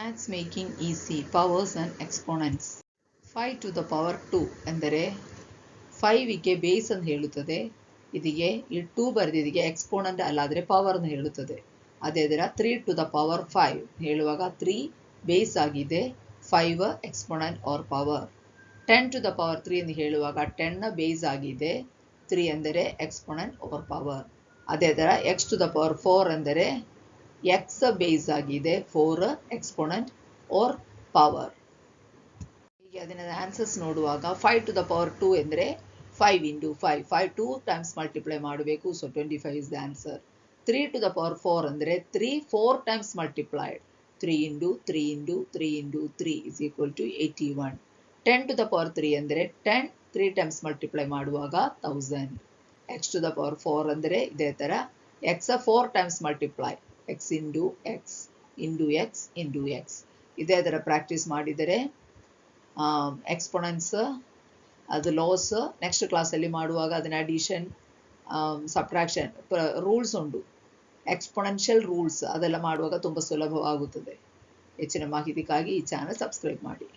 Maths making easy, powers and exponents. 5 to the power 2 ಎಂದರೆ 5ಗೆ base ಅಂತ ಹೇಳುತ್ತದೆ. ಇದಕ್ಕೆ ಈ 2 ಬರೆದಿದ್ದಕ್ಕೆ ಎಕ್ಸ್ಪೋನೆಂಟ್ ಅಲ್ಲಾದರೆ ಪವರ್ ಅಂತ ಹೇಳುತ್ತದೆ. ಅದೇ ಥರ 3 to the power 5 ಹೇಳುವಾಗ 3 ಬೇಸ್ ಆಗಿದೆ, 5 exponent or power. 10 to the power 3 ಎಂದು ಹೇಳುವಾಗ 10 ಬೇಸ್ ಆಗಿದೆ, 3 ಅಂದರೆ ಎಕ್ಸ್ಪೋನೆಂಟ್ ಆರ್ ಪವರ್. ಅದೇ ಥರ x to the power 4 ಅಂದರೆ x ಬೇಸ್ ಆಗಿದೆ, 4 ಎಕ್ಸ್ಪೋನೆಂಟ್ ಆರ್ ಪವರ್. ಹೀಗೆ ಅದನ್ನ ಆನ್ಸರ್ಸ್ ನೋಡುವಾಗ 5 to the power 2 ಎಂದರೆ 5 into 5, 5 2 times ಮಲ್ಟಿಪ್ಲೈ ಮಾಡಬೇಕು, so 25 is the answer. 3 to the power 4 ಅಂದರೆ 3 4 times multiplied, 3 into 3 into 3 into 3 is equal to 81. 10 to the power 3 ಅಂದರೆ 10 3 times multiply ಮಾಡುವಾಗ 1000. x to the power 4 ಅಂದರೆ ಇದೇ ಥರ x 4 times multiply, x into x into x into x. ಇದೇ ಥರ practice ಮಾಡಿದರೆ exponents ಅದು ಲಾಸ್ ನೆಕ್ಸ್ಟ್ ಕ್ಲಾಸಲ್ಲಿ ಮಾಡುವಾಗ ಅದನ್ನ ಅಡಿಷನ್ ಸಬ್ಟ್ರಾಕ್ಷನ್ ರೂಲ್ಸ್ ಉಂಟು, ಎಕ್ಸ್ಪೊನೆನ್ಷಿಯಲ್ ರೂಲ್ಸ್ ಅದೆಲ್ಲ ಮಾಡುವಾಗ ತುಂಬ ಸುಲಭವಾಗುತ್ತದೆ. ಹೆಚ್ಚಿನ ಮಾಹಿತಿಗಾಗಿ ಈ ಚಾನಲ್ ಸಬ್ಸ್ಕ್ರೈಬ್ ಮಾಡಿ.